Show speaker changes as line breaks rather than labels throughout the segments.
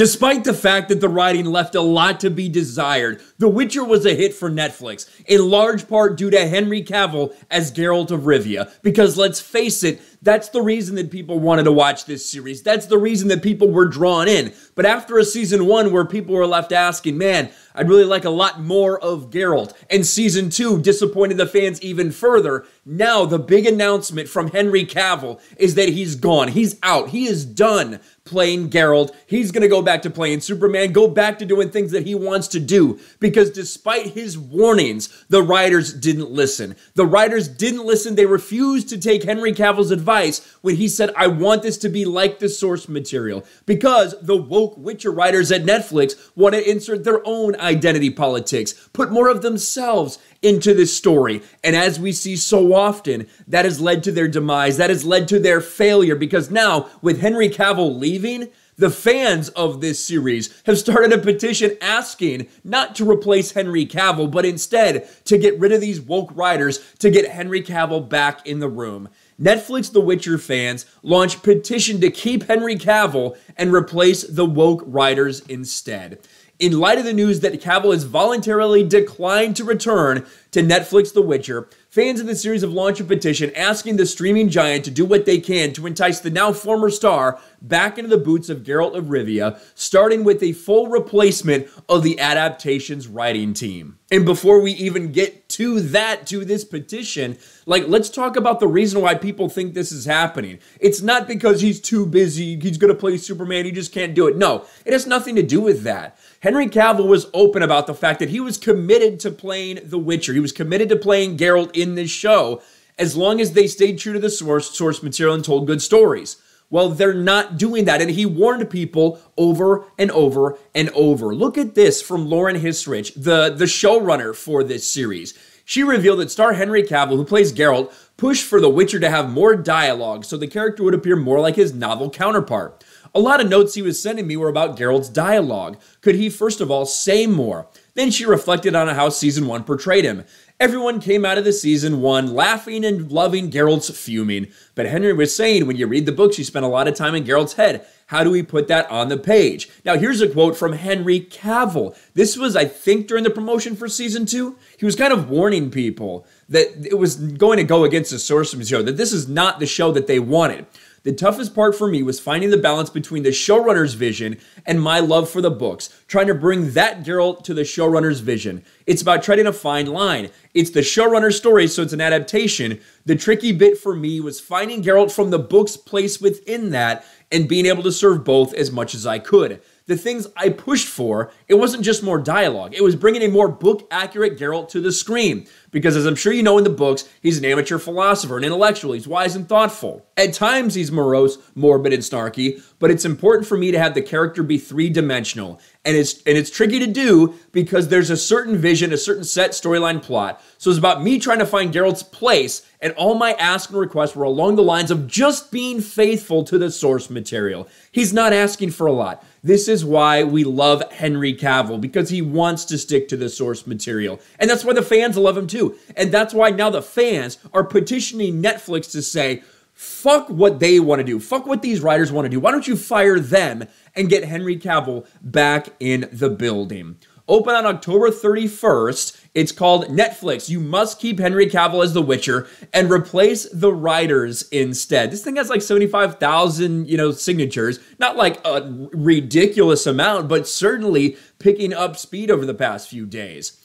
Despite the fact that the writing left a lot to be desired, The Witcher was a hit for Netflix, in large part due to Henry Cavill as Geralt of Rivia. Because let's face it, that's the reason that people wanted to watch this series. That's the reason that people were drawn in. But after a season 1 where people were left asking, man, I'd really like a lot more of Geralt, and season 2 disappointed the fans even further, now the big announcement from Henry Cavill is that he's gone. He's out. He is done playing Geralt. He's going to go back to playing Superman, go back to doing things that he wants to do, because despite his warnings, the writers didn't listen. The writers didn't listen. They refused to take Henry Cavill's advice when he said, I want this to be like the source material, because the woke Witcher writers at Netflix want to insert their own identity politics, put more of themselves into this story. And as we see so often, that has led to their demise. That has led to their failure, because now with Henry Cavill leaving, the fans of this series have started a petition asking not to replace Henry Cavill, but instead to get rid of these woke writers, to get Henry Cavill back in the room. Netflix The Witcher fans launched petition to keep Henry Cavill and replace the woke writers instead. In light of the news that Cavill has voluntarily declined to return to Netflix The Witcher, fans of the series have launched a petition asking the streaming giant to do what they can to entice the now former star back into the boots of Geralt of Rivia, starting with a full replacement of the adaptation's writing team. And before we even get to this petition, let's talk about the reason why people think this is happening. It's not because he's too busy, he's gonna play Superman, he just can't do it. No, it has nothing to do with that. Henry Cavill was open about the fact that he was committed to playing The Witcher. He was committed to playing Geralt in this show, as long as they stayed true to the source material and told good stories. Well, they're not doing that, and he warned people over and over and over. Look at this from Lauren Hissrich, the showrunner for this series. She revealed that star Henry Cavill, who plays Geralt, pushed for The Witcher to have more dialogue so the character would appear more like his novel counterpart. A lot of notes he was sending me were about Geralt's dialogue. Could he, first of all, say more? Then she reflected on how season 1 portrayed him. Everyone came out of the season 1 laughing and loving Geralt's fuming. But Henry was saying, when you read the books, you spent a lot of time in Geralt's head. How do we put that on the page? Now, here's a quote from Henry Cavill. This was, I think, during the promotion for season 2. He was kind of warning people that it was going to go against the source material, that this is not the show that they wanted. The toughest part for me was finding the balance between the showrunner's vision and my love for the books, trying to bring that Geralt to the showrunner's vision. It's about treading a fine line. It's the showrunner's story, so it's an adaptation. The tricky bit for me was finding Geralt from the book's place within that and being able to serve both as much as I could. The things I pushed for, it wasn't just more dialogue. It was bringing a more book-accurate Geralt to the screen. Because as I'm sure you know in the books, he's an amateur philosopher, an intellectual, he's wise and thoughtful. At times he's morose, morbid, and snarky, but it's important for me to have the character be three-dimensional. And it's tricky to do because there's a certain vision, a certain set storyline plot. So it's about me trying to find Geralt's place, and all my asks and requests were along the lines of just being faithful to the source material. He's not asking for a lot. This is why we love Henry Cavill, because he wants to stick to the source material. And that's why the fans love him too. And that's why now the fans are petitioning Netflix to say, fuck what they want to do. Fuck what these writers want to do. Why don't you fire them and get Henry Cavill back in the building? Open on October 31st. It's called Netflix. You must keep Henry Cavill as The Witcher and replace the writers instead. This thing has like 75,000, signatures. Not like a ridiculous amount, but certainly picking up speed over the past few days.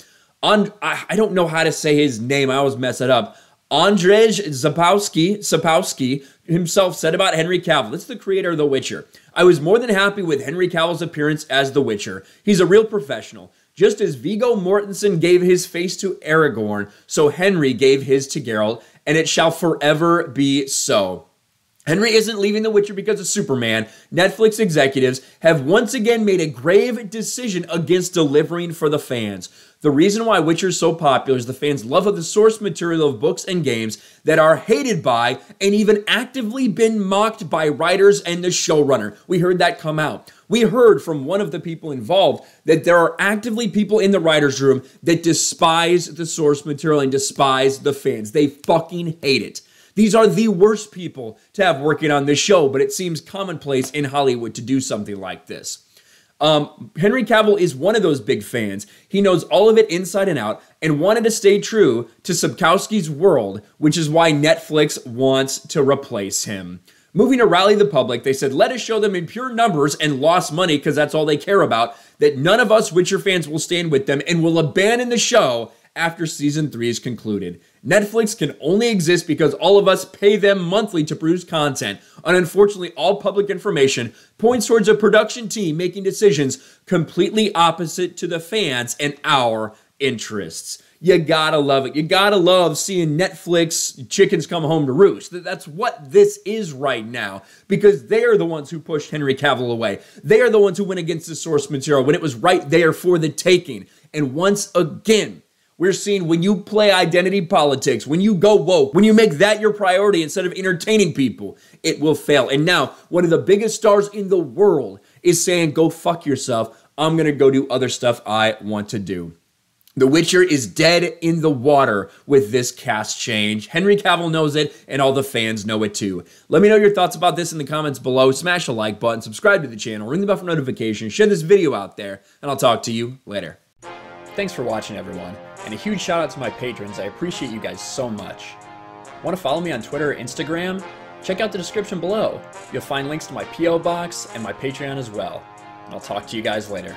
I don't know how to say his name. I always mess it up. Andrzej Sapkowski himself said about Henry Cavill, this is the creator of The Witcher, I was more than happy with Henry Cavill's appearance as The Witcher. He's a real professional. Just as Viggo Mortensen gave his face to Aragorn, so Henry gave his to Geralt, and it shall forever be so. Henry isn't leaving The Witcher because of Superman. Netflix executives have once again made a grave decision against delivering for the fans. The reason why Witcher is so popular is the fans' love of the source material of books and games that are hated by and even actively been mocked by writers and the showrunner. We heard that come out. We heard from one of the people involved that there are actively people in the writer's room that despise the source material and despise the fans. They fucking hate it. These are the worst people to have working on this show, but it seems commonplace in Hollywood to do something like this. Henry Cavill is one of those big fans. He knows all of it inside and out and wanted to stay true to Sapkowski's world, which is why Netflix wants to replace him. Moving to rally the public, they said, let us show them in pure numbers and lost money, because that's all they care about, that none of us Witcher fans will stand with them and will abandon the show after season 3 is concluded. Netflix can only exist because all of us pay them monthly to produce content. And unfortunately, all public information points towards a production team making decisions completely opposite to the fans and our interests. You gotta love it. You gotta love seeing Netflix chickens come home to roost. That's what this is right now, because they are the ones who pushed Henry Cavill away. They are the ones who went against the source material when it was right there for the taking. And once again, we're seeing when you play identity politics, when you go woke, when you make that your priority instead of entertaining people, it will fail. And now, one of the biggest stars in the world is saying, go fuck yourself. I'm going to go do other stuff I want to do. The Witcher is dead in the water with this cast change. Henry Cavill knows it, and all the fans know it too. Let me know your thoughts about this in the comments below. Smash the like button, subscribe to the channel, ring the bell for notifications, share this video out there, and I'll talk to you later.
Thanks for watching, everyone, and a huge shout out to my patrons. I appreciate you guys so much. Want to follow me on Twitter or Instagram? Check out the description below. You'll find links to my P.O. box and my Patreon as well. And I'll talk to you guys later.